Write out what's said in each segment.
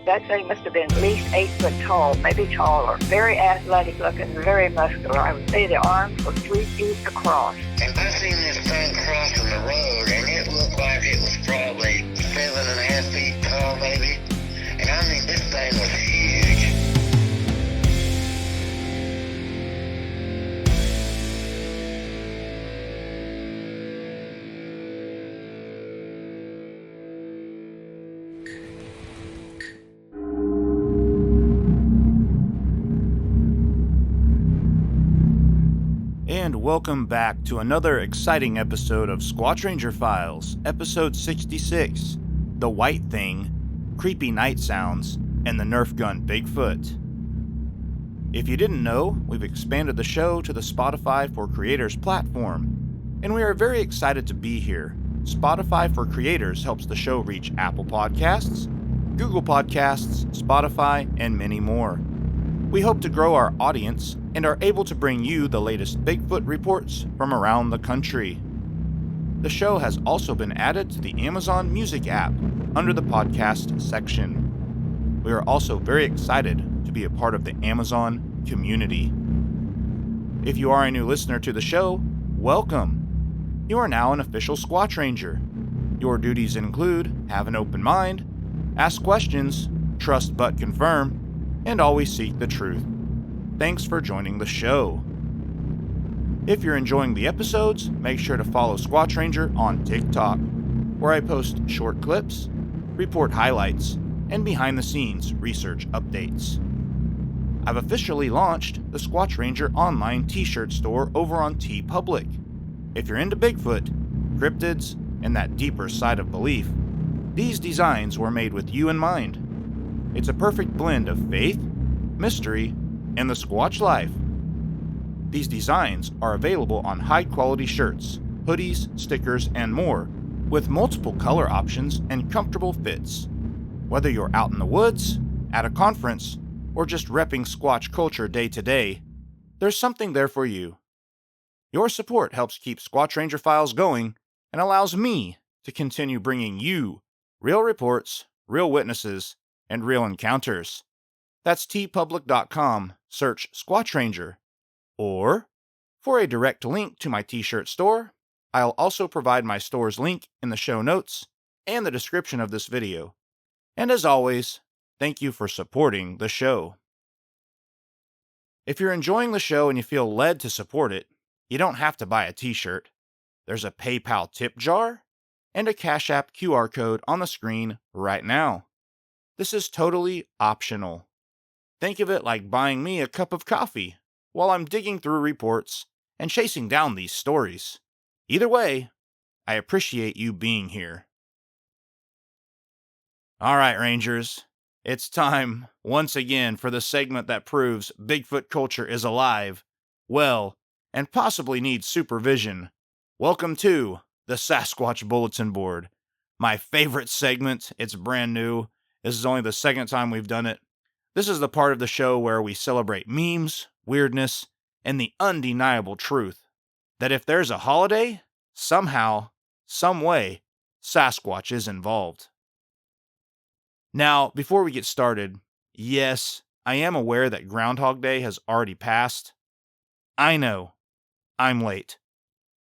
That thing must have been at least 8 foot tall, maybe taller. Very athletic looking, very muscular. I would say the arms were 3 feet across. And I seen this thing crossing the road, and it looked like it was probably 7.5 feet tall, maybe. And I mean, this thing was huge. And welcome back to another exciting episode of Squatch Ranger Files, episode 66, The White Thing, Creepy Night Sounds, and the Nerf Gun Bigfoot. If you didn't know, we've expanded the show to the Spotify for Creators platform, and we are very excited to be here. Spotify for Creators helps the show reach Apple Podcasts, Google Podcasts, Spotify, and many more. We hope to grow our audience and are able to bring you the latest Bigfoot reports from around the country. The show has also been added to the Amazon Music app under the podcast section. We are also very excited to be a part of the Amazon community. If you are a new listener to the show, welcome. You are now an official Squatch Ranger. Your duties include have an open mind, ask questions, trust but confirm, and always seek the truth. Thanks for joining the show. If you're enjoying the episodes, make sure to follow Squatch Ranger on TikTok, where I post short clips, report highlights, and behind-the-scenes research updates. I've officially launched the Squatch Ranger online t-shirt store over on TeePublic. If you're into Bigfoot, cryptids, and that deeper side of belief, these designs were made with you in mind. It's a perfect blend of faith, mystery, and the Squatch life. These designs are available on high-quality shirts, hoodies, stickers, and more, with multiple color options and comfortable fits. Whether you're out in the woods, at a conference, or just repping Squatch culture day to day, there's something there for you. Your support helps keep Squatch Ranger Files going and allows me to continue bringing you real reports, real witnesses, and real encounters. That's tpublic.com, search Squatch Ranger. Or, for a direct link to my t-shirt store, I'll also provide my store's link in the show notes and the description of this video. And as always, thank you for supporting the show. If you're enjoying the show and you feel led to support it, you don't have to buy a t-shirt. There's a PayPal tip jar and a Cash App QR code on the screen right now. This is totally optional. Think of it like buying me a cup of coffee while I'm digging through reports and chasing down these stories. Either way, I appreciate you being here. Alright, Rangers, it's time once again for the segment that proves Bigfoot culture is alive, well, and possibly needs supervision. Welcome to the Sasquatch Bulletin Board, My favorite segment. It's brand new. This is only the second time we've done it. This is the part of the show where we celebrate memes, weirdness, and the undeniable truth that if there's a holiday, somehow, some way, Sasquatch is involved. Now, before we get started, yes, I am aware that Groundhog Day has already passed. I know, I'm late.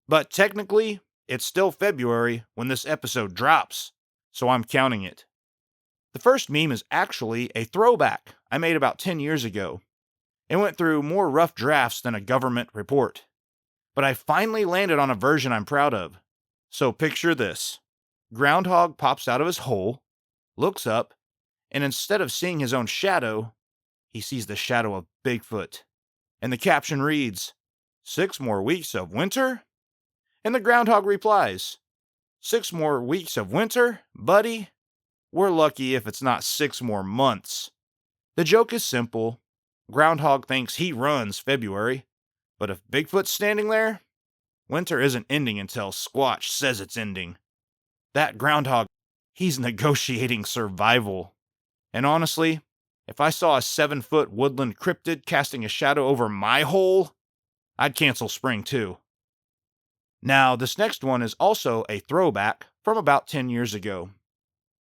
But technically, it's still February when this episode drops, so I'm counting it. The first meme is actually a throwback I made about 10 years ago. It went through more rough drafts than a government report. But I finally landed on a version I'm proud of. So picture this. Groundhog pops out of his hole, looks up, and instead of seeing his own shadow, he sees the shadow of Bigfoot. And the caption reads, 6 more weeks of winter? And the groundhog replies, 6 more weeks of winter, buddy? We're lucky if it's not 6 more months. The joke is simple. Groundhog thinks he runs February, but if Bigfoot's standing there, winter isn't ending until Squatch says it's ending. That groundhog, he's negotiating survival. And honestly, if I saw a 7-foot woodland cryptid casting a shadow over my hole, I'd cancel spring too. Now, this next one is also a throwback from about 10 years ago.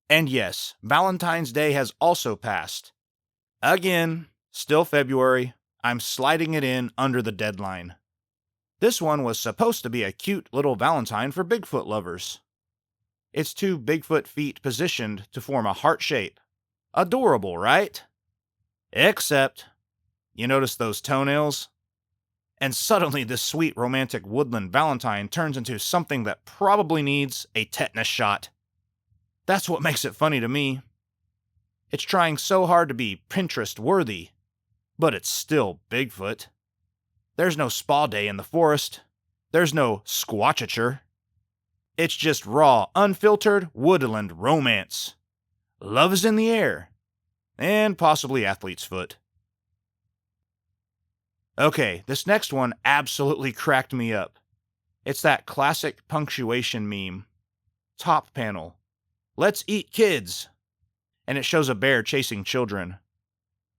And yes, Valentine's Day has also passed. Again, still February, I'm sliding it in under the deadline. This one was supposed to be a cute little Valentine for Bigfoot lovers. It's 2 Bigfoot feet positioned to form a heart shape. Adorable, right? Except, you notice those toenails? And suddenly this sweet romantic woodland Valentine turns into something that probably needs a tetanus shot. That's what makes it funny to me. It's trying so hard to be Pinterest worthy, but it's still Bigfoot. There's no spa day in the forest. There's no squatchature. It's just raw, unfiltered woodland romance. Love is in the air. And possibly athlete's foot. Okay, this next one absolutely cracked me up. It's that classic punctuation meme. Top panel. Let's eat kids. And it shows a bear chasing children.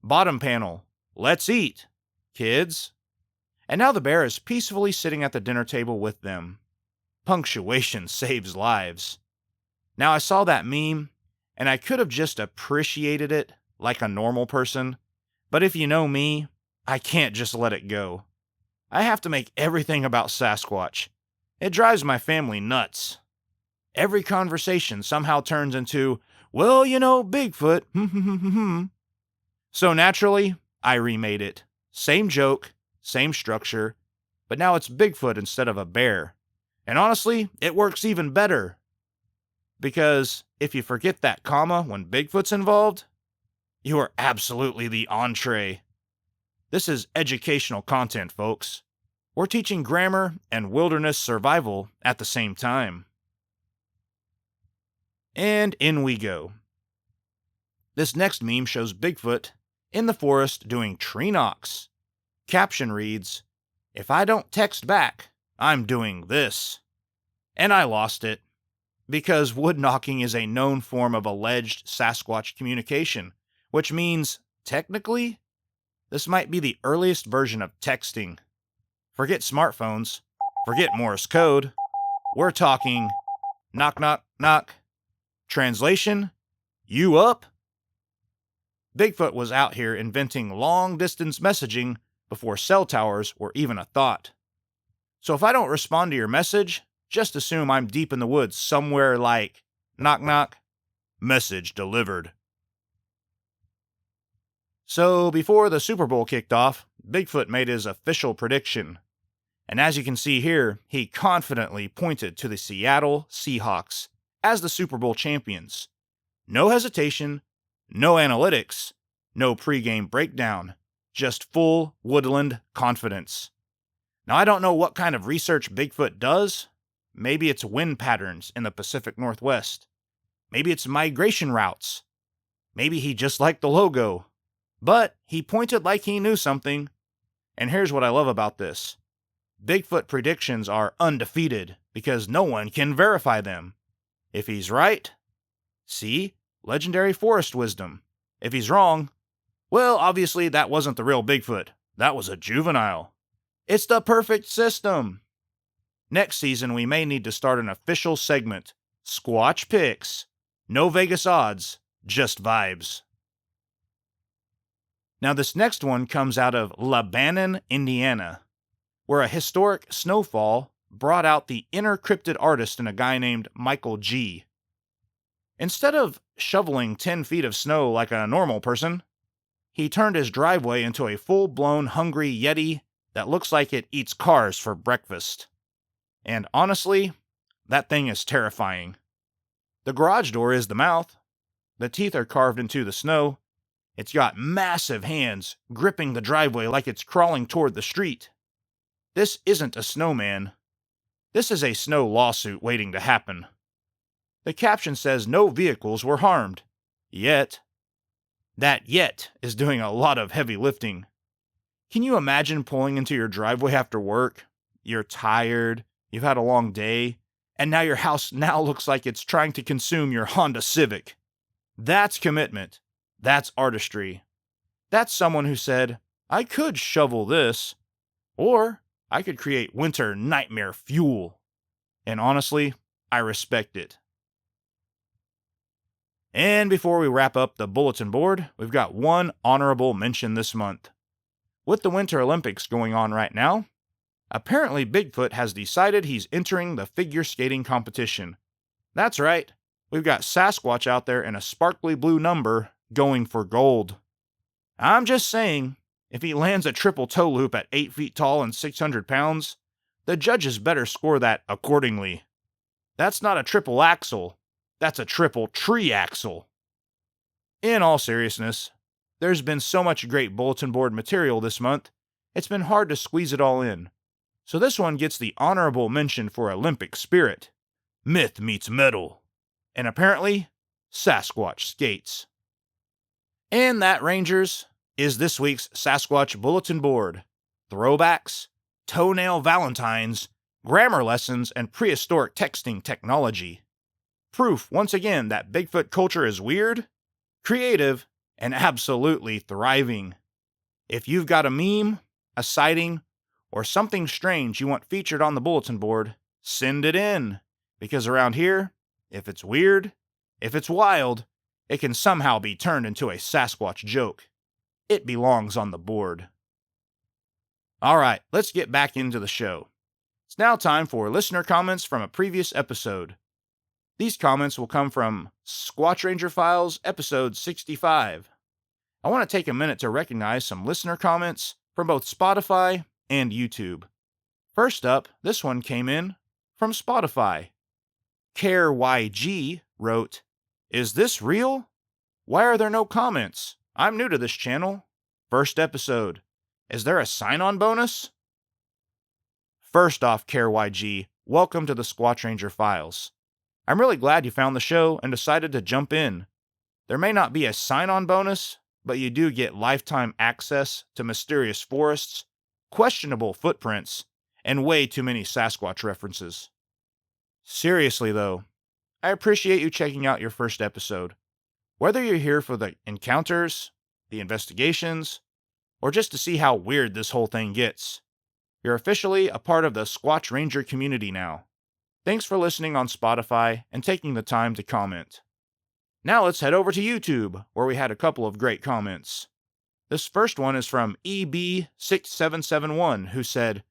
Bottom panel. Let's eat. Kids. And now the bear is peacefully sitting at the dinner table with them. Punctuation saves lives. Now I saw that meme, and I could have just appreciated it like a normal person, but if you know me, I can't just let it go. I have to make everything about Sasquatch. It drives my family nuts. Every conversation somehow turns into, well, you know, Bigfoot, So naturally, I remade it. Same joke, same structure, but now it's Bigfoot instead of a bear. And honestly, it works even better. Because if you forget that comma when Bigfoot's involved, you are absolutely the entree. This is educational content, folks. We're teaching grammar and wilderness survival at the same time. And in we go. This next meme shows Bigfoot in the forest doing tree knocks. Caption reads, if I don't text back, I'm doing this. And I lost it. Because wood knocking is a known form of alleged Sasquatch communication, which means, technically, this might be the earliest version of texting. Forget smartphones. Forget Morse code. We're talking knock, knock, knock. Translation, you up? Bigfoot was out here inventing long-distance messaging before cell towers were even a thought. So if I don't respond to your message, just assume I'm deep in the woods somewhere like, knock knock, message delivered. So before the Super Bowl kicked off, Bigfoot made his official prediction. And as you can see here, he confidently pointed to the Seattle Seahawks as the Super Bowl champions. No hesitation, no analytics, no pregame breakdown, just full woodland confidence. Now I don't know what kind of research Bigfoot does. Maybe it's wind patterns in the Pacific Northwest. Maybe it's migration routes. Maybe he just liked the logo. But he pointed like he knew something. And here's what I love about this. Bigfoot predictions are undefeated because no one can verify them. If he's right, see, legendary forest wisdom. If he's wrong, well, obviously that wasn't the real Bigfoot. That was a juvenile. It's the perfect system. Next season, we may need to start an official segment. Squatch Picks. No Vegas odds, just vibes. Now this next one comes out of Lebanon, Indiana, where a historic snowfall brought out the inner cryptid artist in a guy named Michael G. Instead of shoveling 10 feet of snow like a normal person, he turned his driveway into a full-blown hungry Yeti that looks like it eats cars for breakfast. And honestly, that thing is terrifying. The garage door is the mouth. The teeth are carved into the snow. It's got massive hands gripping the driveway like it's crawling toward the street. This isn't a snowman. This is a snow lawsuit waiting to happen. The caption says no vehicles were harmed. Yet. That yet is doing a lot of heavy lifting. Can you imagine pulling into your driveway after work? You're tired, you've had a long day, and now your house now looks like it's trying to consume your Honda Civic. That's commitment. That's artistry. That's someone who said, I could shovel this, or I could create winter nightmare fuel. And honestly, I respect it. And before we wrap up the bulletin board, we've got one honorable mention this month. With the Winter Olympics going on right now, apparently Bigfoot has decided he's entering the figure skating competition. That's right, we've got Sasquatch out there in a sparkly blue number going for gold. I'm just saying, if he lands a triple toe loop at 8 feet tall and 600 pounds, the judges better score that accordingly. That's not a triple axel. That's a triple tree axle. In all seriousness, there's been so much great bulletin board material this month, it's been hard to squeeze it all in. So this one gets the honorable mention for Olympic spirit. Myth meets metal. And apparently, Sasquatch skates. And that, Rangers, is this week's Sasquatch bulletin board. Throwbacks, toenail valentines, grammar lessons, and prehistoric texting technology. Proof, once again, that Bigfoot culture is weird, creative, and absolutely thriving. If you've got a meme, a sighting, or something strange you want featured on the bulletin board, send it in. Because around here, if it's weird, if it's wild, it can somehow be turned into a Sasquatch joke. It belongs on the board. Alright, let's get back into the show. It's now time for listener comments from a previous episode. These comments will come from Squatch Ranger Files, episode 65. I want to take a minute to recognize some listener comments from both Spotify and YouTube. First up, this one came in from Spotify. CareYG wrote, Is this real? Why are there no comments? I'm new to this channel. First episode. Is there a sign-on bonus? First off, CareYG, welcome to the Squatch Ranger Files. I'm really glad you found the show and decided to jump in. There may not be a sign-on bonus, but you do get lifetime access to mysterious forests, questionable footprints, and way too many Sasquatch references. Seriously though, I appreciate you checking out your first episode. Whether you're here for the encounters, the investigations, or just to see how weird this whole thing gets, you're officially a part of the Squatch Ranger community now. Thanks for listening on Spotify and taking the time to comment. Now let's head over to YouTube, where we had a couple of great comments. This first one is from EB6771, who said,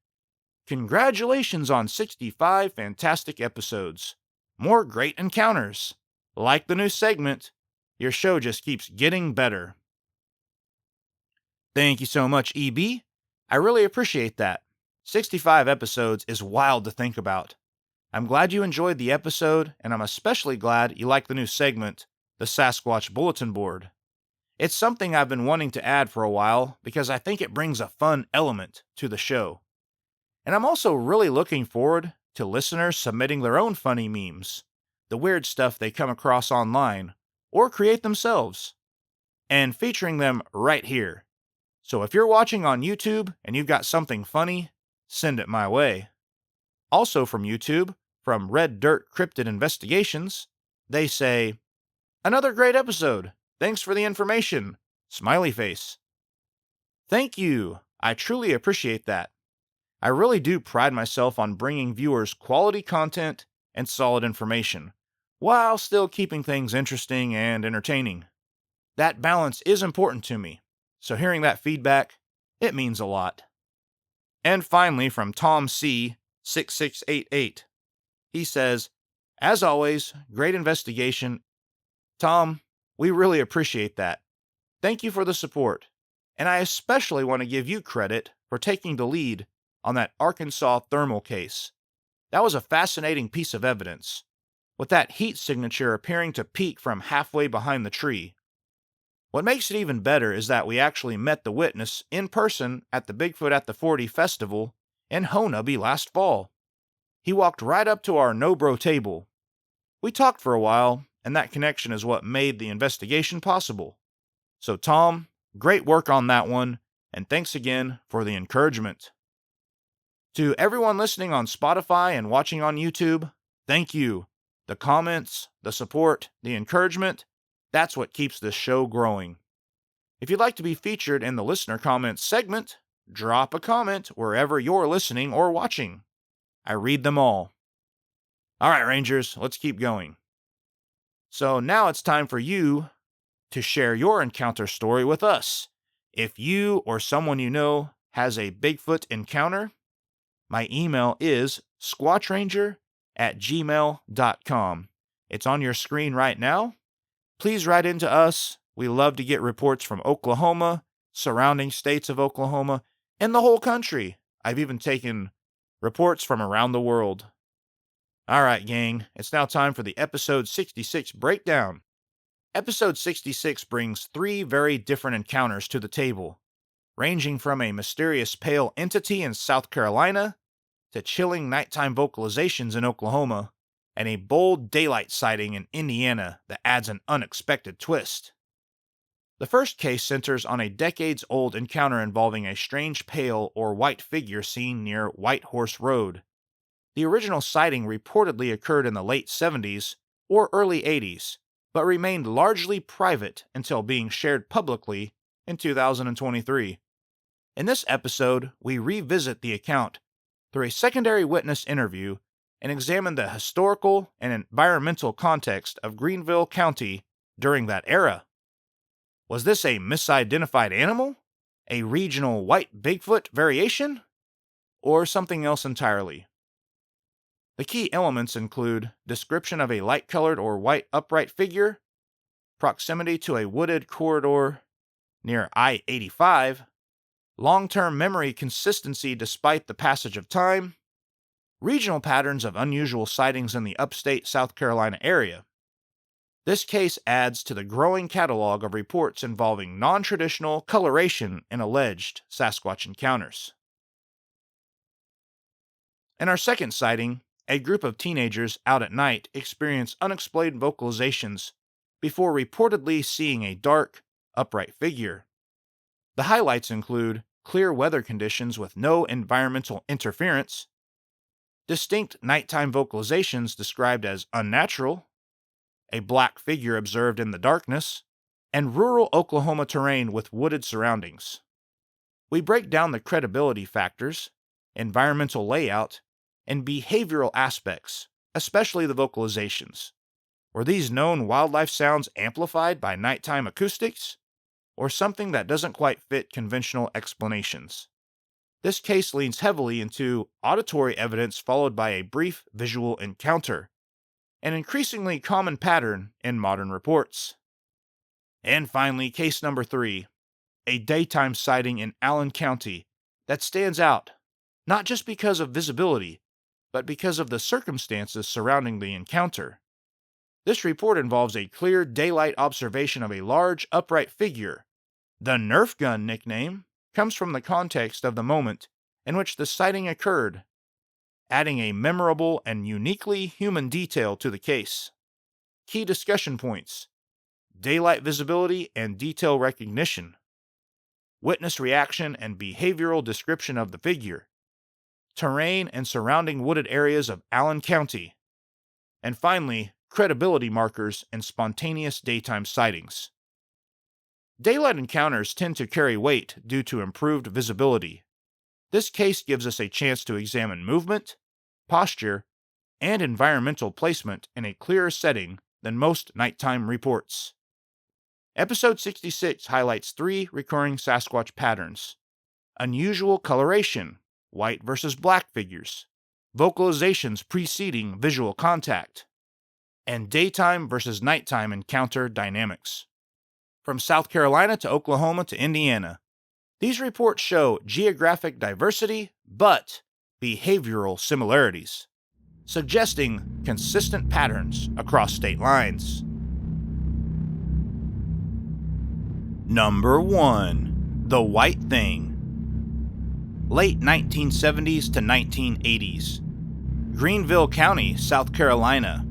Congratulations on 65 fantastic episodes. More great encounters. Like the new segment, your show just keeps getting better. Thank you so much, EB. I really appreciate that. 65 episodes is wild to think about. I'm glad you enjoyed the episode, and I'm especially glad you like the new segment, the Sasquatch Bulletin Board. It's something I've been wanting to add for a while because I think it brings a fun element to the show. And I'm also really looking forward to listeners submitting their own funny memes, the weird stuff they come across online, or create themselves, and featuring them right here. So if you're watching on YouTube and you've got something funny, send it my way. Also from YouTube, from Red Dirt Cryptid Investigations. They say, "Another great episode. Thanks for the information. Smiley face." Thank you. I truly appreciate that. I really do pride myself on bringing viewers quality content and solid information, while still keeping things interesting and entertaining. That balance is important to me, so hearing that feedback, it means a lot. And finally, from Tom C. 6688, he says, "As always, great investigation." Tom, we really appreciate that. Thank you for the support, and I especially want to give you credit for taking the lead on that Arkansas thermal case. That was a fascinating piece of evidence, with that heat signature appearing to peak from halfway behind the tree. What makes it even better is that we actually met the witness in person at the Bigfoot at the 40 festival in Honubby last fall. He walked right up to our no-bro table. We talked for a while, and that connection is what made the investigation possible. So Tom, great work on that one, and thanks again for the encouragement. To everyone listening on Spotify and watching on YouTube, thank you. The comments, the support, the encouragement, that's what keeps this show growing. If you'd like to be featured in the listener comments segment, drop a comment wherever you're listening or watching. I read them all. All right, Rangers, let's keep going. So now it's time for you to share your encounter story with us. If you or someone you know has a Bigfoot encounter, my email is squatchranger@gmail.com. It's on your screen right now. Please write into us. We love to get reports from Oklahoma, surrounding states of Oklahoma, and the whole country. I've even taken reports from around the world. All right, gang, it's now time for the episode 66 breakdown. Episode 66 brings 3 very different encounters to the table, ranging from a mysterious pale entity in South Carolina to chilling nighttime vocalizations in Oklahoma, and a bold daylight sighting in Indiana that adds an unexpected twist. The first case centers on a decades-old encounter involving a strange pale or white figure seen near White Horse Road. The original sighting reportedly occurred in the late 70s or early 80s, but remained largely private until being shared publicly in 2023. In this episode, we revisit the account through a secondary witness interview and examine the historical and environmental context of Greenville County during that era. Was this a misidentified animal? A regional white Bigfoot variation? Or something else entirely? The key elements include description of a light-colored or white upright figure, proximity to a wooded corridor near I-85, long-term memory consistency despite the passage of time, regional patterns of unusual sightings in the upstate South Carolina area. This case adds to the growing catalog of reports involving non-traditional coloration in alleged Sasquatch encounters. In our second sighting, a group of teenagers out at night experience unexplained vocalizations before reportedly seeing a dark, upright figure. The highlights include clear weather conditions with no environmental interference, distinct nighttime vocalizations described as unnatural, a black figure observed in the darkness, and rural Oklahoma terrain with wooded surroundings. We break down the credibility factors, environmental layout, and behavioral aspects, especially the vocalizations. Were these known wildlife sounds amplified by nighttime acoustics, or something that doesn't quite fit conventional explanations? This case leans heavily into auditory evidence followed by a brief visual encounter, an increasingly common pattern in modern reports. And finally, case number 3, a daytime sighting in Allen County that stands out, not just because of visibility, but because of the circumstances surrounding the encounter. This report involves a clear daylight observation of a large upright figure. The Nerf gun nickname comes from the context of the moment in which the sighting occurred, adding a memorable and uniquely human detail to the case. Key discussion points: daylight visibility and detail recognition, witness reaction and behavioral description of the figure, terrain and surrounding wooded areas of Allen County, And finally, credibility markers and spontaneous daytime sightings. Daylight encounters tend to carry weight due to improved visibility. This case gives us a chance to examine movement, posture, and environmental placement in a clearer setting than most nighttime reports. Episode 66 highlights 3 recurring Sasquatch patterns: unusual coloration, white versus black figures, vocalizations preceding visual contact, and daytime versus nighttime encounter dynamics. From South Carolina to Oklahoma to Indiana, these reports show geographic diversity but behavioral similarities, suggesting consistent patterns across state lines. Number 1. The White Thing. Late 1970s to 1980s. Greenville County, South Carolina.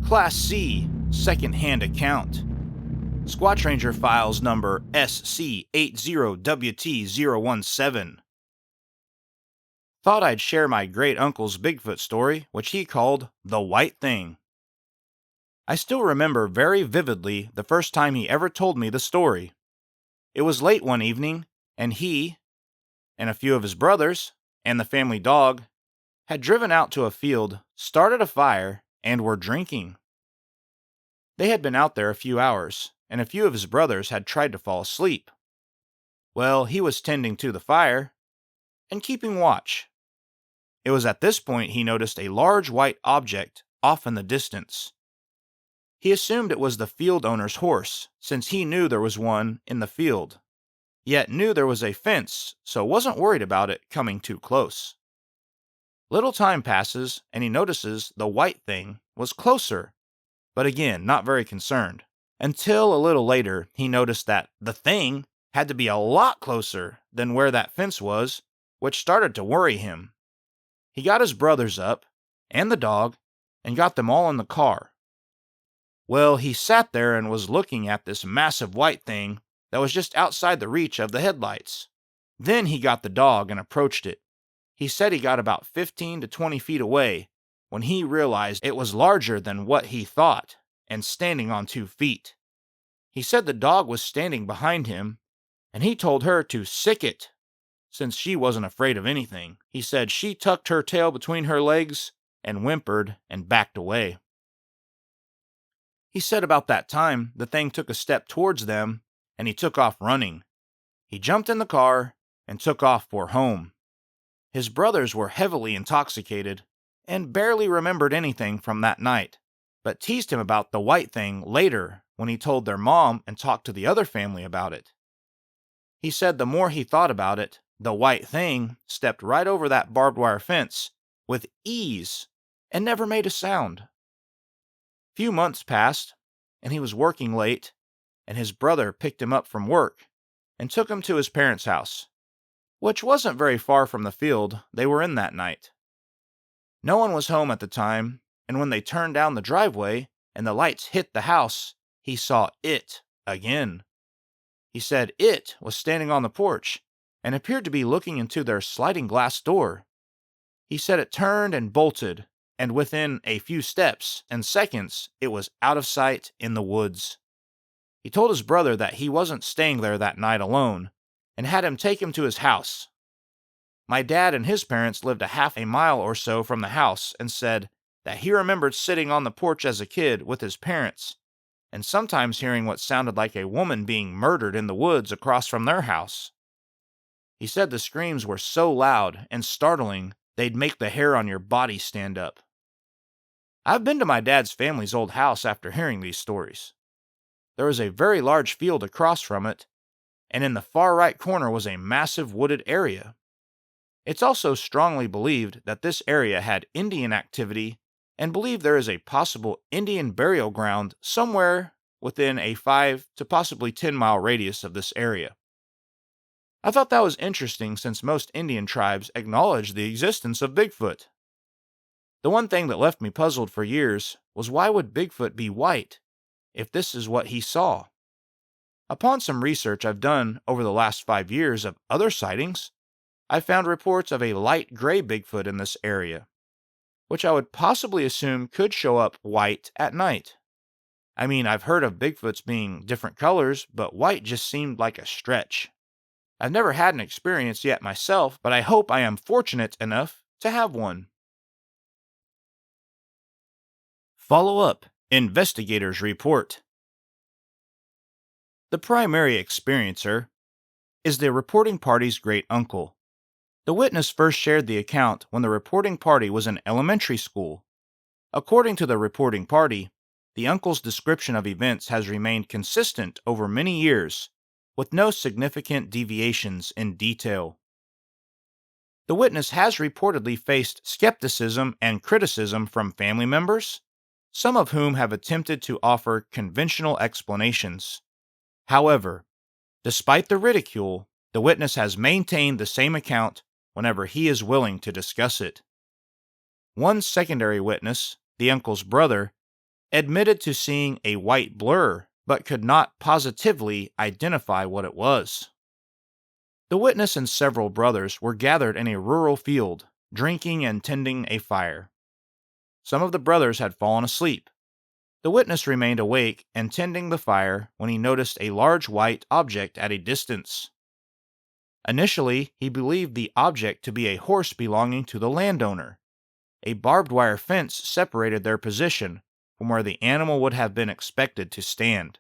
Class C, second-hand account. Squatch Ranger Files number SC80WT017. Thought I'd share my great-uncle's Bigfoot story, which he called The White Thing. I still remember very vividly the first time he ever told me the story. It was late one evening, and he, and a few of his brothers, and the family dog, had driven out to a field, started a fire, and were drinking. They had been out there a few hours, and a few of his brothers had tried to fall asleep. Well, he was tending to the fire and keeping watch. It was at this point he noticed a large white object off in the distance. He assumed it was the field owner's horse, since he knew there was one in the field, yet knew there was a fence, so wasn't worried about it coming too close. Little time passes, and he notices the white thing was closer, but again, not very concerned. Until a little later, he noticed that the thing had to be a lot closer than where that fence was, which started to worry him. He got his brothers up, and the dog, and got them all in the car. Well, he sat there and was looking at this massive white thing that was just outside the reach of the headlights. Then he got the dog and approached it. He said he got about 15 to 20 feet away when he realized it was larger than what he thought and standing on 2 feet. He said the dog was standing behind him, and he told her to sick it, since she wasn't afraid of anything. He said she tucked her tail between her legs and whimpered and backed away. He said about that time the thing took a step towards them, and he took off running. He jumped in the car and took off for home. His brothers were heavily intoxicated and barely remembered anything from that night, but teased him about the white thing later when he told their mom and talked to the other family about it. He said the more he thought about it, the white thing stepped right over that barbed wire fence with ease and never made a sound. Few months passed, and he was working late, and his brother picked him up from work and took him to his parents' house, which wasn't very far from the field they were in that night. No one was home at the time, and when they turned down the driveway and the lights hit the house, he saw it again. He said it was standing on the porch and appeared to be looking into their sliding glass door. He said it turned and bolted, and within a few steps and seconds, it was out of sight in the woods. He told his brother that he wasn't staying there that night alone, and had him take him to his house. My dad and his parents lived a half a mile or so from the house, and said that he remembered sitting on the porch as a kid with his parents, and sometimes hearing what sounded like a woman being murdered in the woods across from their house. He said the screams were so loud and startling they'd make the hair on your body stand up. I've been to my dad's family's old house after hearing these stories. There was a very large field across from it, and in the far right corner was a massive wooded area. It's also strongly believed that this area had Indian activity, and believed there is a possible Indian burial ground somewhere within a 5 to possibly 10-mile radius of this area. I thought that was interesting since most Indian tribes acknowledge the existence of Bigfoot. The one thing that left me puzzled for years was why would Bigfoot be white if this is what he saw? Upon some research I've done over the last 5 years of other sightings, I found reports of a light gray Bigfoot in this area. which I would possibly assume could show up white at night. I mean, I've heard of Bigfoots being different colors, but white just seemed like a stretch. I've never had an experience yet myself, but I hope I am fortunate enough to have one. Follow-up. Investigators report. The primary experiencer is the reporting party's great uncle. The witness first shared the account when the reporting party was in elementary school. According to the reporting party, the uncle's description of events has remained consistent over many years, with no significant deviations in detail. The witness has reportedly faced skepticism and criticism from family members, some of whom have attempted to offer conventional explanations. However, despite the ridicule, the witness has maintained the same account whenever he is willing to discuss it. One secondary witness, the uncle's brother, admitted to seeing a white blur but could not positively identify what it was. The witness and several brothers were gathered in a rural field, drinking and tending a fire. Some of the brothers had fallen asleep. The witness remained awake and tending the fire when he noticed a large white object at a distance. Initially, he believed the object to be a horse belonging to the landowner. A barbed wire fence separated their position from where the animal would have been expected to stand.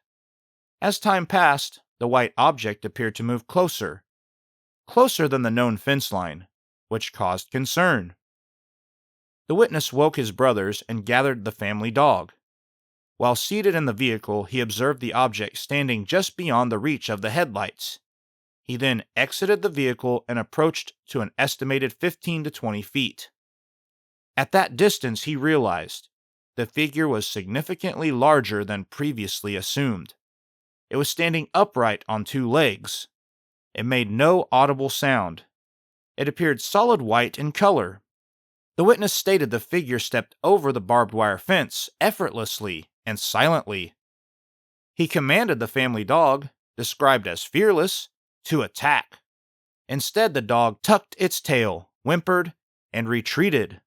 As time passed, the white object appeared to move closer than the known fence line, which caused concern. The witness woke his brothers and gathered the family dog. While seated in the vehicle, he observed the object standing just beyond the reach of the headlights. He then exited the vehicle and approached to an estimated 15 to 20 feet. At that distance, he realized the figure was significantly larger than previously assumed. It was standing upright on two legs. It made no audible sound. It appeared solid white in color. The witness stated the figure stepped over the barbed wire fence effortlessly and silently. He commanded the family dog, described as fearless, to attack. Instead, the dog tucked its tail, whimpered, and retreated.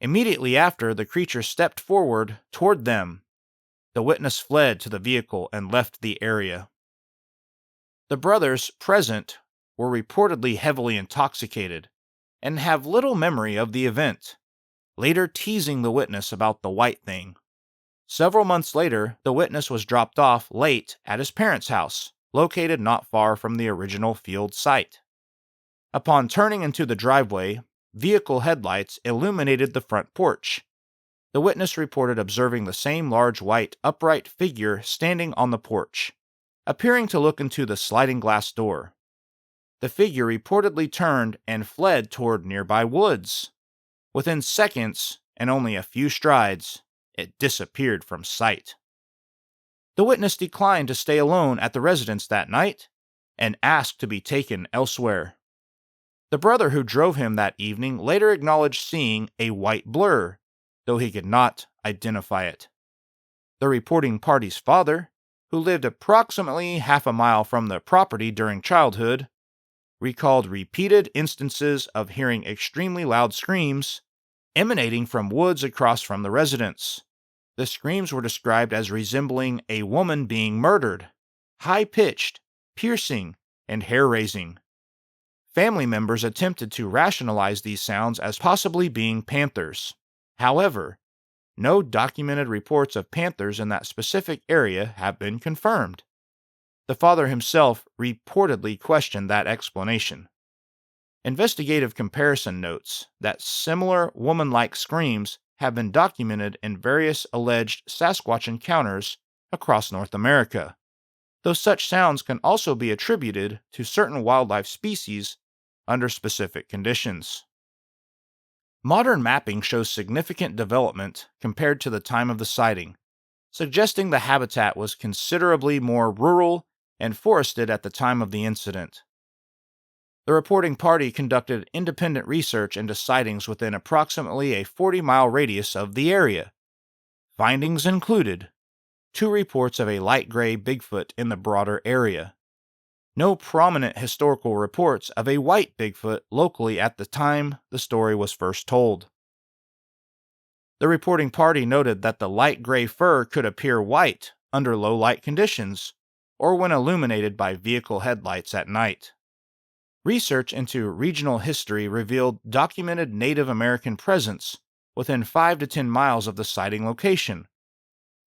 Immediately after, the creature stepped forward toward them. The witness fled to the vehicle and left the area. The brothers present were reportedly heavily intoxicated and have little memory of the event, later teasing the witness about the white thing. Several months later, the witness was dropped off late at his parents' house, located not far from the original field site. Upon turning into the driveway, vehicle headlights illuminated the front porch. The witness reported observing the same large white upright figure standing on the porch, appearing to look into the sliding glass door. The figure reportedly turned and fled toward nearby woods. Within seconds, and only a few strides, it disappeared from sight. The witness declined to stay alone at the residence that night and asked to be taken elsewhere. The brother who drove him that evening later acknowledged seeing a white blur, though he could not identify it. The reporting party's father, who lived approximately half a mile from the property during childhood, recalled repeated instances of hearing extremely loud screams emanating from woods across from the residence. The screams were described as resembling a woman being murdered, high-pitched, piercing, and hair-raising. Family members attempted to rationalize these sounds as possibly being panthers. However, no documented reports of panthers in that specific area have been confirmed. The father himself reportedly questioned that explanation. Investigative comparison notes that similar woman-like screams have been documented in various alleged Sasquatch encounters across North America, though such sounds can also be attributed to certain wildlife species under specific conditions. Modern mapping shows significant development compared to the time of the sighting, suggesting the habitat was considerably more rural and forested at the time of the incident. The reporting party conducted independent research into sightings within approximately a 40-mile radius of the area. Findings included 2 reports of a light gray Bigfoot in the broader area. No prominent historical reports of a white Bigfoot locally at the time the story was first told. The reporting party noted that the light gray fur could appear white under low light conditions or when illuminated by vehicle headlights at night. Research into regional history revealed documented Native American presence within 5 to 10 miles of the sighting location.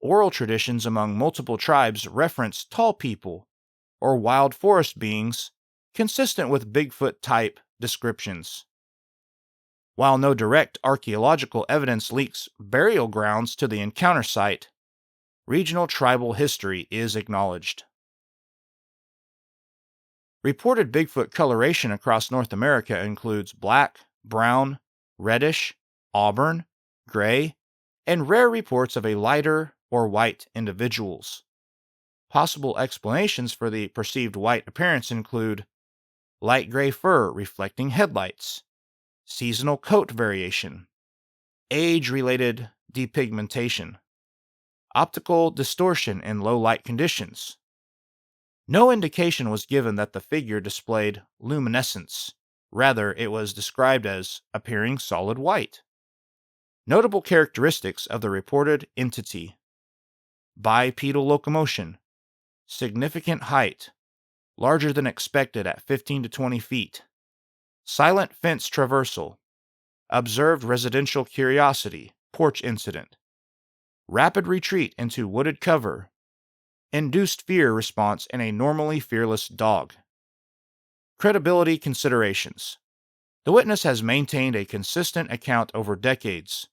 Oral traditions among multiple tribes reference tall people or wild forest beings consistent with Bigfoot-type descriptions. While no direct archaeological evidence links burial grounds to the encounter site, regional tribal history is acknowledged. Reported Bigfoot coloration across North America includes black, brown, reddish, auburn, gray, and rare reports of a lighter or white individuals. Possible explanations for the perceived white appearance include light gray fur reflecting headlights, seasonal coat variation, age-related depigmentation, optical distortion in low light conditions. No indication was given that the figure displayed luminescence. Rather, it was described as appearing solid white. Notable characteristics of the reported entity: bipedal locomotion, significant height, larger than expected at 15 to 20 feet, silent fence traversal, observed residential curiosity, porch incident, rapid retreat into wooded cover, induced fear response in a normally fearless dog. Credibility considerations. The witness has maintained a consistent account over decades.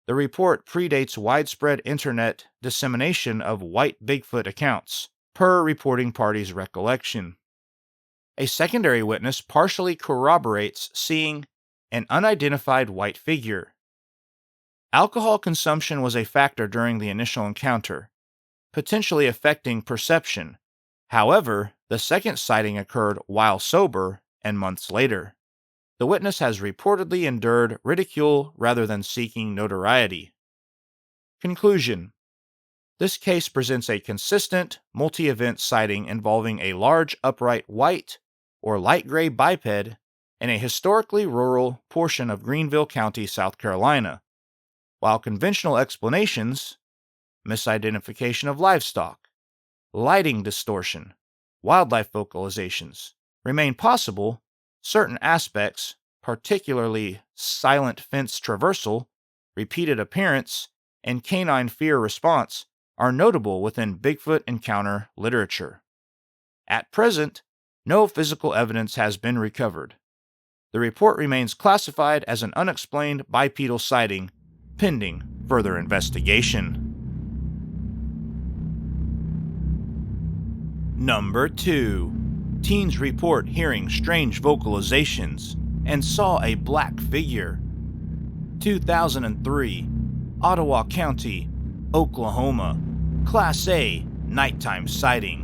The report predates widespread internet dissemination of white Bigfoot accounts, per reporting party's recollection. A secondary witness partially corroborates seeing an unidentified white figure. Alcohol consumption was a factor during the initial encounter, potentially affecting perception. However, the second sighting occurred while sober and months later. The witness has reportedly endured ridicule rather than seeking notoriety. Conclusion: this case presents a consistent, multi-event sighting involving a large upright white or light gray biped in a historically rural portion of Greenville County, South Carolina. While conventional explanations, misidentification of livestock, lighting distortion, wildlife vocalizations, remain possible, certain aspects, particularly silent fence traversal, repeated appearance, and canine fear response, are notable within Bigfoot encounter literature. At present, no physical evidence has been recovered. The report remains classified as an unexplained bipedal sighting, pending further investigation. Number 2. Teens report hearing strange vocalizations and saw a black figure. 2003, Ottawa County, Oklahoma. Class A, nighttime sighting.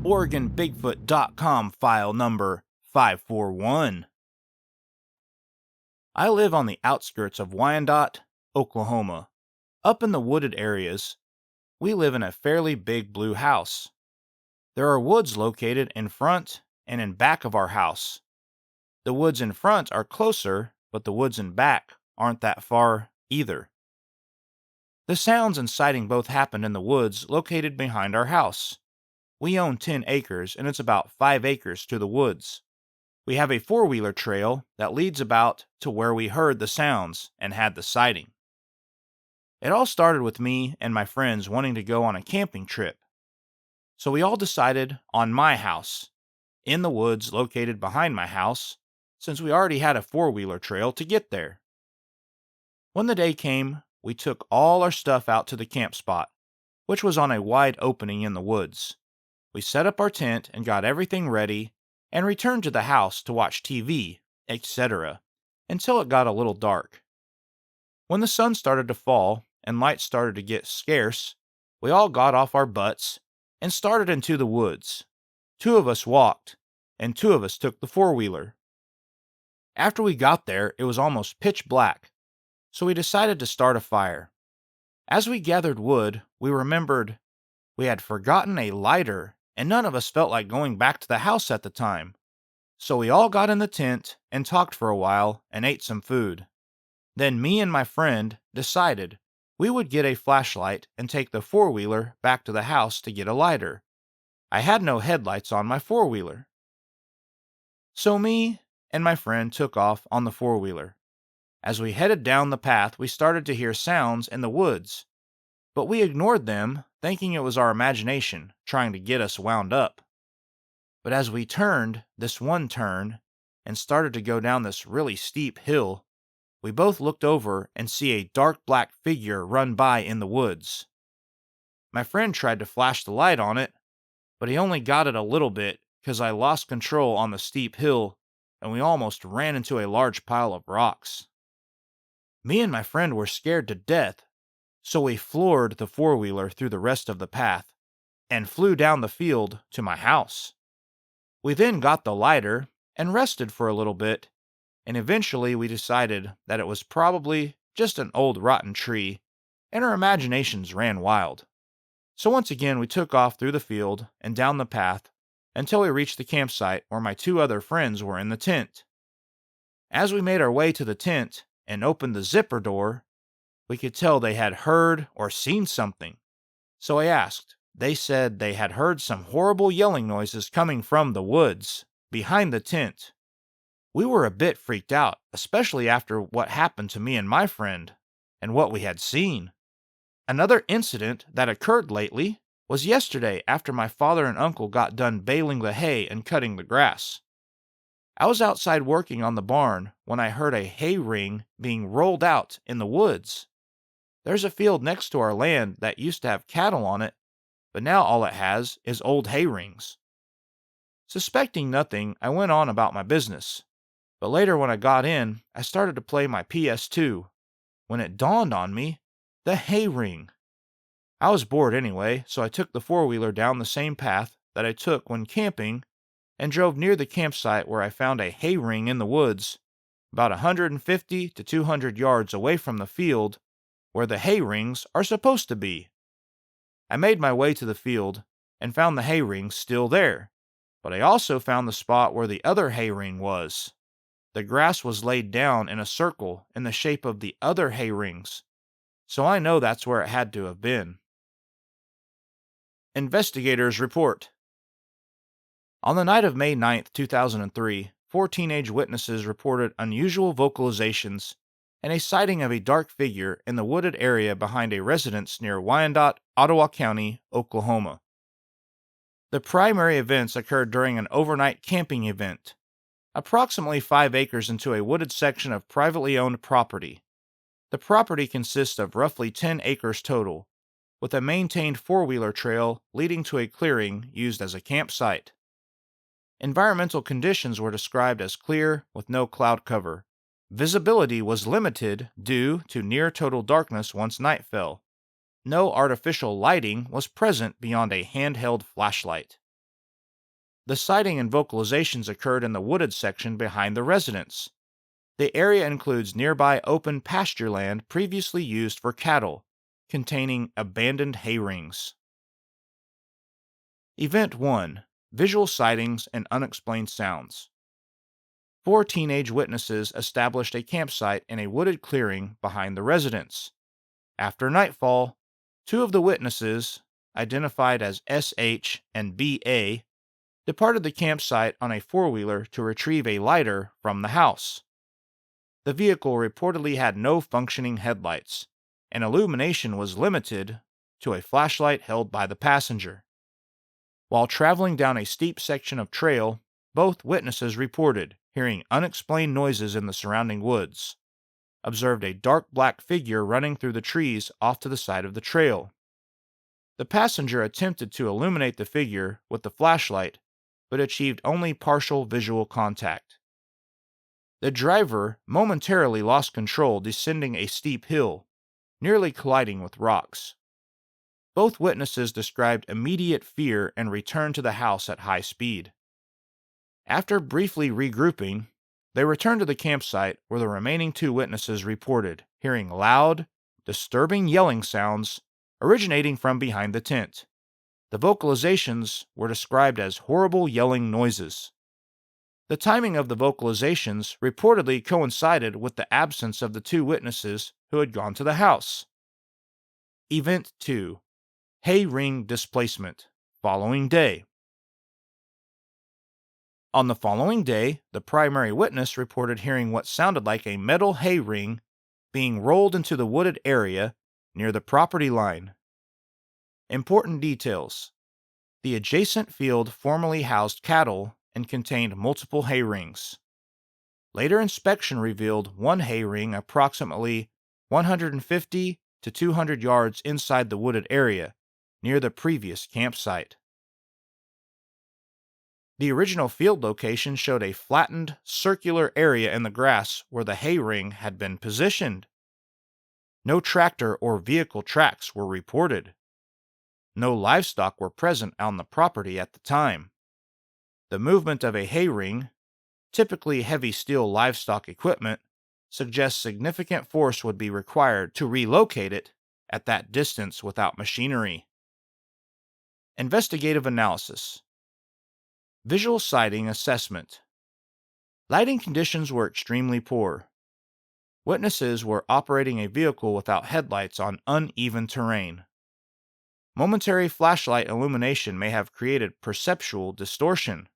OregonBigfoot.com file number 541. I live on the outskirts of Wyandotte, Oklahoma. Up in the wooded areas, we live in a fairly big blue house. There are woods located in front and in back of our house. The woods in front are closer, but the woods in back aren't that far either. The sounds and sighting both happened in the woods located behind our house. We own 10 acres, and it's about 5 acres to the woods. We have a four-wheeler trail that leads about to where we heard the sounds and had the sighting. It all started with me and my friends wanting to go on a camping trip. So we all decided on my house, in the woods located behind my house, since we already had a four-wheeler trail to get there. When the day came, we took all our stuff out to the camp spot, which was on a wide opening in the woods. We set up our tent and got everything ready and returned to the house to watch TV, etc., until it got a little dark. When the sun started to fall and light started to get scarce, we all got off our butts and started into the woods. 2 of us walked, and 2 of us took the four-wheeler. After we got there, it was almost pitch black, so we decided to start a fire. As we gathered wood, we remembered we had forgotten a lighter, and none of us felt like going back to the house at the time. So we all got in the tent and talked for a while and ate some food. Then me and my friend decided we would get a flashlight and take the four-wheeler back to the house to get a lighter. I had no headlights on my four-wheeler. So me and my friend took off on the four-wheeler. As we headed down the path, we started to hear sounds in the woods, but we ignored them, thinking it was our imagination trying to get us wound up. But as we turned this one turn and started to go down this really steep hill, we both looked over and see a dark black figure run by in the woods. My friend tried to flash the light on it, but he only got it a little bit because I lost control on the steep hill and we almost ran into a large pile of rocks. Me and my friend were scared to death, so we floored the four-wheeler through the rest of the path and flew down the field to my house. We then got the lighter and rested for a little bit, and eventually we decided that it was probably just an old rotten tree, and our imaginations ran wild. So once again we took off through the field and down the path until we reached the campsite where my two other friends were in the tent. As we made our way to the tent and opened the zipper door, we could tell they had heard or seen something. So I asked. They said they had heard some horrible yelling noises coming from the woods behind the tent. We were a bit freaked out, especially after what happened to me and my friend and what we had seen. Another incident that occurred lately was yesterday after my father and uncle got done baling the hay and cutting the grass. I was outside working on the barn when I heard a hay ring being rolled out in the woods. There's a field next to our land that used to have cattle on it, but now all it has is old hay rings. Suspecting nothing, I went on about my business, but later when I got in, I started to play my PS2, when it dawned on me, the hay ring. I was bored anyway, so I took the four-wheeler down the same path that I took when camping and drove near the campsite where I found a hay ring in the woods, about 150 to 200 yards away from the field where the hay rings are supposed to be. I made my way to the field and found the hay ring still there, but I also found the spot where the other hay ring was. The grass was laid down in a circle in the shape of the other hay rings, so I know that's where it had to have been. Investigators report. On the night of May 9, 2003, 4 teenage witnesses reported unusual vocalizations and a sighting of a dark figure in the wooded area behind a residence near Wyandotte, Ottawa County, Oklahoma. The primary events occurred during an overnight camping event, approximately 5 acres into a wooded section of privately owned property. The property consists of roughly 10 acres total, with a maintained four-wheeler trail leading to a clearing used as a campsite. Environmental conditions were described as clear with no cloud cover. Visibility was limited due to near-total darkness once night fell. No artificial lighting was present beyond a handheld flashlight. The sighting and vocalizations occurred in the wooded section behind the residence. The area includes nearby open pasture land previously used for cattle, containing abandoned hay rings. Event 1. Visual sightings and unexplained sounds. 4 teenage witnesses established a campsite in a wooded clearing behind the residence. After nightfall, 2 of the witnesses, identified as SH and BA, departed the campsite on a four-wheeler to retrieve a lighter from the house. The vehicle reportedly had no functioning headlights, and illumination was limited to a flashlight held by the passenger. While traveling down a steep section of trail, both witnesses reported hearing unexplained noises in the surrounding woods, observed a dark black figure running through the trees off to the side of the trail. The passenger attempted to illuminate the figure with the flashlight, but achieved only partial visual contact. The driver momentarily lost control descending a steep hill, nearly colliding with rocks. Both witnesses described immediate fear and returned to the house at high speed. After briefly regrouping, they returned to the campsite where the remaining 2 witnesses reported hearing loud, disturbing yelling sounds originating from behind the tent. The vocalizations were described as horrible yelling noises. The timing of the vocalizations reportedly coincided with the absence of the two witnesses who had gone to the house. Event 2. Hay ring displacement. Following day. On the following day, the primary witness reported hearing what sounded like a metal hay ring being rolled into the wooded area near the property line. Important details. The adjacent field formerly housed cattle and contained multiple hay rings. Later inspection revealed one hay ring approximately 150 to 200 yards inside the wooded area, near the previous campsite. The original field location showed a flattened, circular area in the grass where the hay ring had been positioned. No tractor or vehicle tracks were reported. No livestock were present on the property at the time. The movement of a hay ring, typically heavy steel livestock equipment, suggests significant force would be required to relocate it at that distance without machinery. Investigative analysis. Visual sighting assessment. Lighting conditions were extremely poor. Witnesses were operating a vehicle without headlights on uneven terrain. Momentary flashlight illumination may have created perceptual distortion.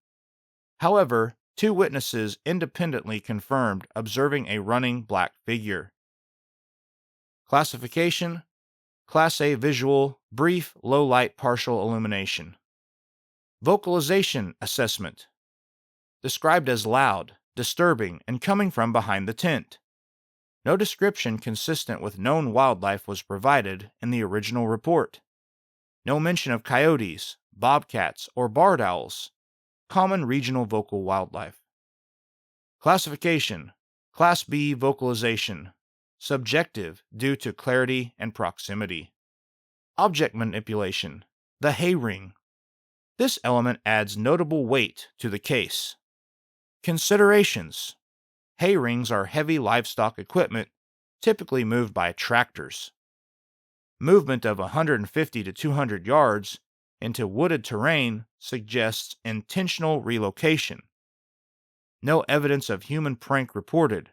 However, two witnesses independently confirmed observing a running black figure. Classification: Class A visual, brief, low-light partial illumination. Vocalization assessment. Described as loud, disturbing, and coming from behind the tent. No description consistent with known wildlife was provided in the original report. No mention of coyotes, bobcats, or barred owls, common regional vocal wildlife. Classification: Class B vocalization. Subjective due to clarity and proximity. Object manipulation. The hay ring. This element adds notable weight to the case. Considerations. Hay rings are heavy livestock equipment, typically moved by tractors. Movement of 150 to 200 yards into wooded terrain suggests intentional relocation. No evidence of human prank reported.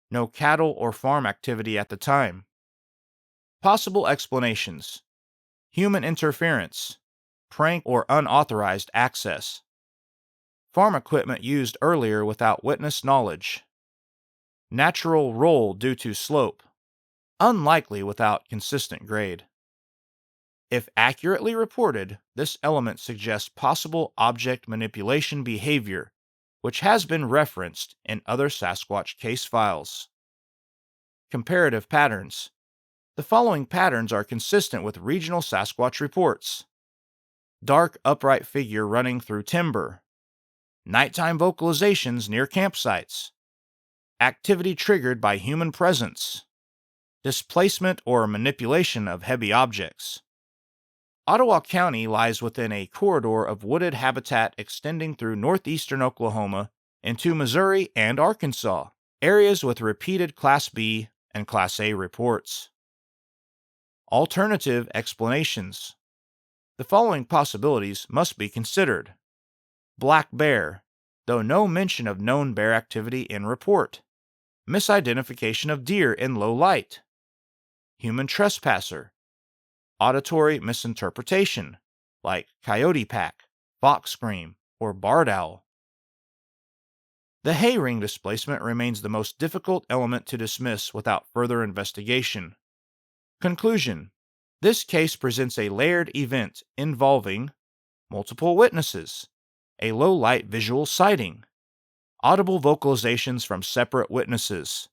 No cattle or farm activity at the time. Possible explanations: human interference, prank or unauthorized access. Farm equipment used earlier without witness knowledge. Natural roll due to slope. Unlikely without consistent grade. If accurately reported, this element suggests possible object manipulation behavior, which has been referenced in other Sasquatch case files. Comparative patterns. The following patterns are consistent with regional Sasquatch reports. Dark upright figure running through timber. Nighttime vocalizations near campsites. Activity triggered by human presence. Displacement or manipulation of heavy objects. Ottawa County lies within a corridor of wooded habitat extending through northeastern Oklahoma into Missouri and Arkansas, areas with repeated Class B and Class A reports. Alternative explanations. The following possibilities must be considered. Black bear, though no mention of known bear activity in report. Misidentification of deer in low light. Human trespasser. Auditory misinterpretation, like coyote pack, fox scream, or barred owl. The hay ring displacement remains the most difficult element to dismiss without further investigation. Conclusion: this case presents a layered event involving multiple witnesses, a low-light visual sighting, audible vocalizations from separate witnesses,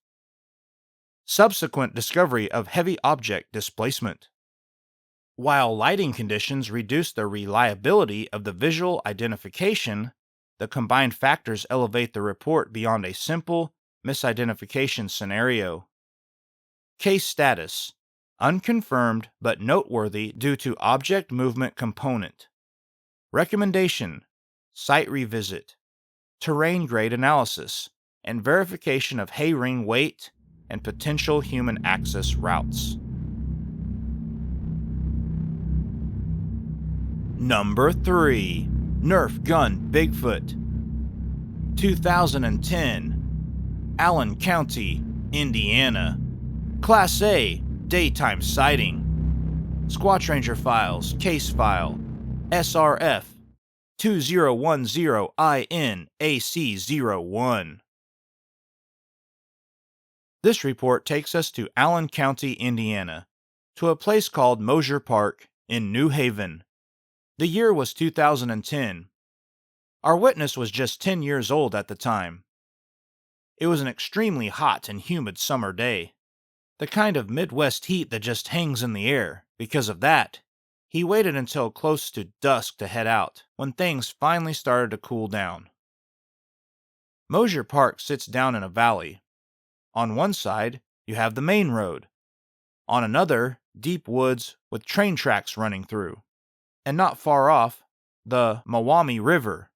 subsequent discovery of heavy object displacement. While lighting conditions reduce the reliability of the visual identification, the combined factors elevate the report beyond a simple misidentification scenario. Case status: unconfirmed but noteworthy due to object movement component. Recommendation: site revisit, terrain grade analysis, and verification of hay ring weight and potential human access routes. Number 3. Nerf gun Bigfoot. 2010, Allen County, Indiana. Class A, daytime sighting. Squatch Ranger Files, case file, SRF 2010INAC01. This report takes us to Allen County, Indiana, to a place called Mosier Park in New Haven. The year was 2010. Our witness was just 10 years old at the time. It was an extremely hot and humid summer day, the kind of Midwest heat that just hangs in the air. Because of that, he waited until close to dusk to head out, when things finally started to cool down. Mosier Park sits down in a valley. On one side, you have the main road. On another, deep woods with train tracks running through. And not far off, the Mawami River.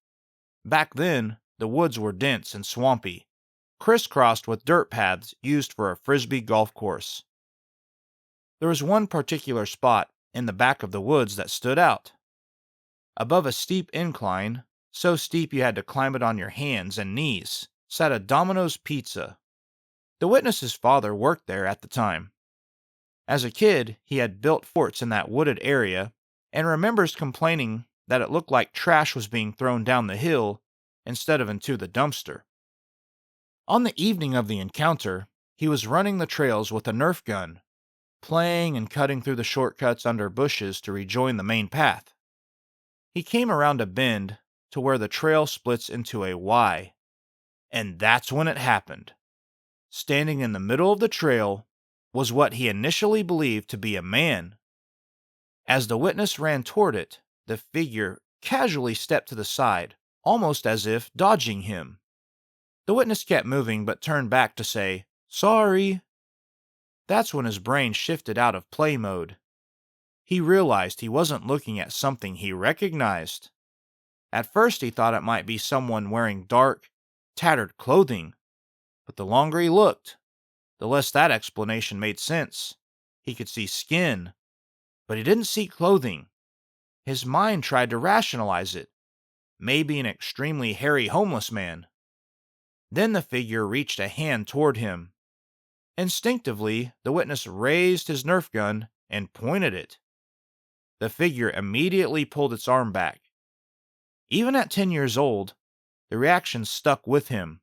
Back then, the woods were dense and swampy, crisscrossed with dirt paths used for a frisbee golf course. There was one particular spot in the back of the woods that stood out. Above a steep incline, so steep you had to climb it on your hands and knees, sat a Domino's Pizza. The witness's father worked there at the time. As a kid, he had built forts in that wooded area and remembers complaining that it looked like trash was being thrown down the hill instead of into the dumpster. On the evening of the encounter, he was running the trails with a Nerf gun, playing and cutting through the shortcuts under bushes to rejoin the main path. He came around a bend to where the trail splits into a Y, and that's when it happened. Standing in the middle of the trail was what he initially believed to be a man. As the witness ran toward it, the figure casually stepped to the side, almost as if dodging him. The witness kept moving but turned back to say, "Sorry." That's when his brain shifted out of play mode. He realized he wasn't looking at something he recognized. At first he thought it might be someone wearing dark, tattered clothing, but the longer he looked, the less that explanation made sense. He could see skin, but he didn't see clothing. His mind tried to rationalize it. Maybe an extremely hairy homeless man. Then the figure reached a hand toward him. Instinctively, the witness raised his Nerf gun and pointed it. The figure immediately pulled its arm back. Even at 10 years old, the reaction stuck with him.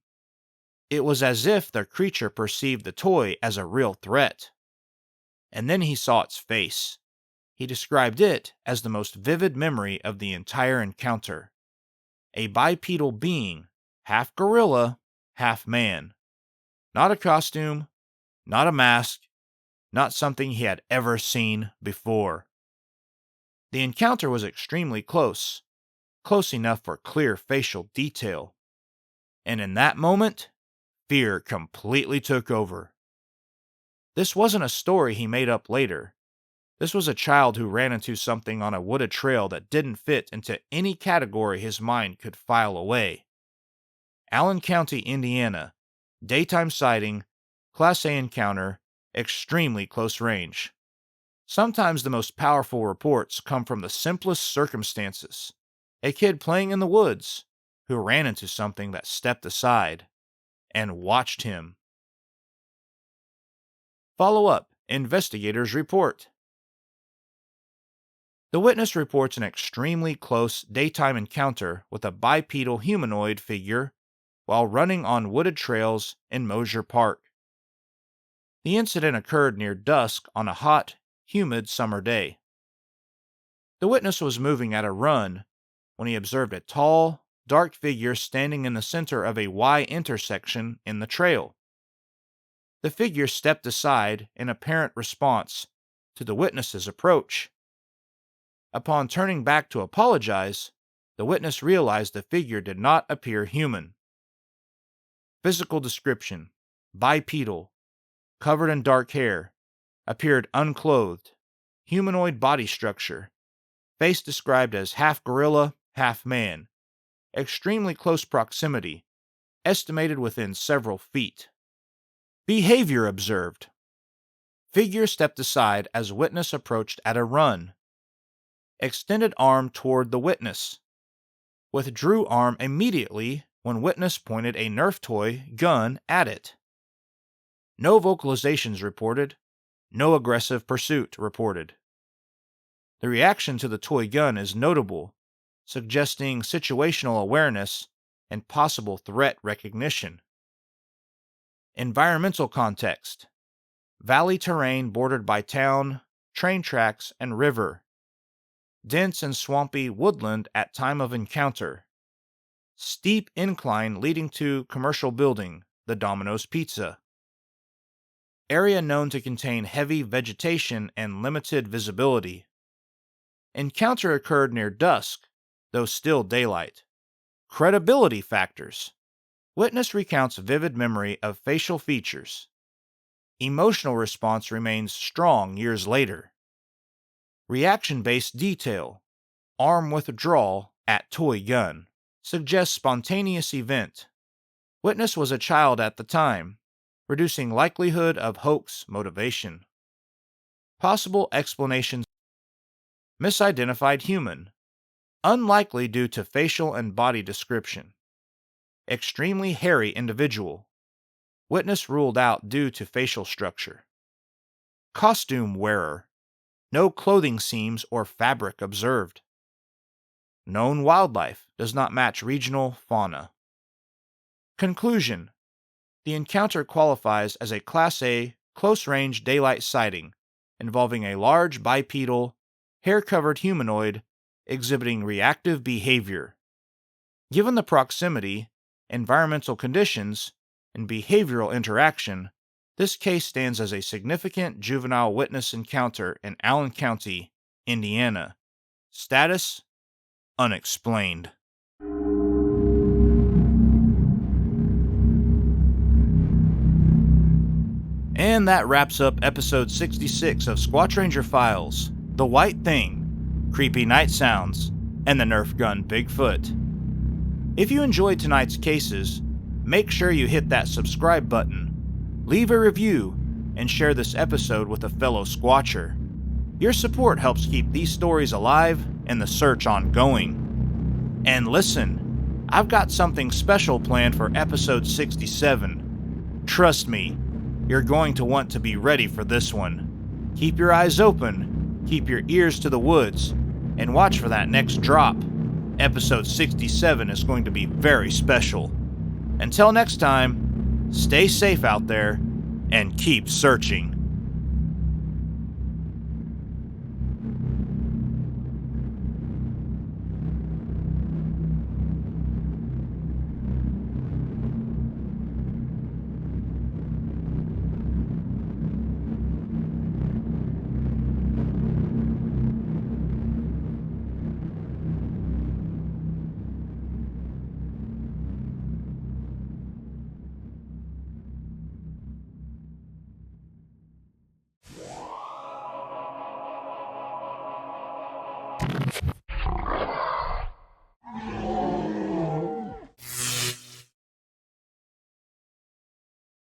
It was as if the creature perceived the toy as a real threat. And then he saw its face. He described it as the most vivid memory of the entire encounter. A bipedal being, half gorilla, half man. Not a costume, not a mask, not something he had ever seen before. The encounter was extremely close enough for clear facial detail. And in that moment, fear completely took over. This wasn't a story he made up later. This was a child who ran into something on a wooded trail that didn't fit into any category his mind could file away. Allen County, Indiana. Daytime sighting, Class A encounter, extremely close range. Sometimes the most powerful reports come from the simplest circumstances. A kid playing in the woods who ran into something that stepped aside and watched him. Follow-up, investigators report. The witness reports an extremely close daytime encounter with a bipedal humanoid figure while running on wooded trails in Mosier Park. The incident occurred near dusk on a hot, humid summer day. The witness was moving at a run when he observed a tall, dark figure standing in the center of a Y intersection in the trail. The figure stepped aside in apparent response to the witness's approach. Upon turning back to apologize, the witness realized the figure did not appear human. Physical description: bipedal, covered in dark hair, appeared unclothed, humanoid body structure, face described as half gorilla, half man, extremely close proximity, estimated within several feet. Behavior observed: figure stepped aside as witness approached at a run. Extended arm toward the witness. Withdrew arm immediately when witness pointed a Nerf toy gun at it. No vocalizations reported. No aggressive pursuit reported. The reaction to the toy gun is notable, suggesting situational awareness and possible threat recognition. Environmental context: valley terrain bordered by town, train tracks, and river. Dense and swampy woodland at time of encounter. Steep incline leading to commercial building, the Domino's Pizza. Area known to contain heavy vegetation and limited visibility. Encounter occurred near dusk, though still daylight. Credibility factors: witness recounts vivid memory of facial features. Emotional response remains strong years later. Reaction-based detail: arm withdrawal at toy gun. Suggests spontaneous event. Witness was a child at the time, reducing likelihood of hoax motivation. Possible explanations: misidentified human. Unlikely due to facial and body description. Extremely hairy individual. Witness ruled out due to facial structure. Costume wearer. No clothing seams or fabric observed. Known wildlife does not match regional fauna. Conclusion: the encounter qualifies as a Class A, close-range daylight sighting involving a large bipedal, hair-covered humanoid exhibiting reactive behavior. Given the proximity, environmental conditions, and behavioral interaction, this case stands as a significant juvenile witness encounter in Allen County, Indiana. Status: unexplained. And that wraps up episode 66 of Squatch Ranger Files, The White Thing, Creepy Night Sounds, and the Nerf Gun Bigfoot. If you enjoyed tonight's cases, make sure you hit that subscribe button, leave a review, and share this episode with a fellow Squatcher. Your support helps keep these stories alive and the search ongoing. And listen, I've got something special planned for episode 67. Trust me, you're going to want to be ready for this one. Keep your eyes open, keep your ears to the woods, and watch for that next drop. Episode 67 is going to be very special. Until next time, stay safe out there and keep searching.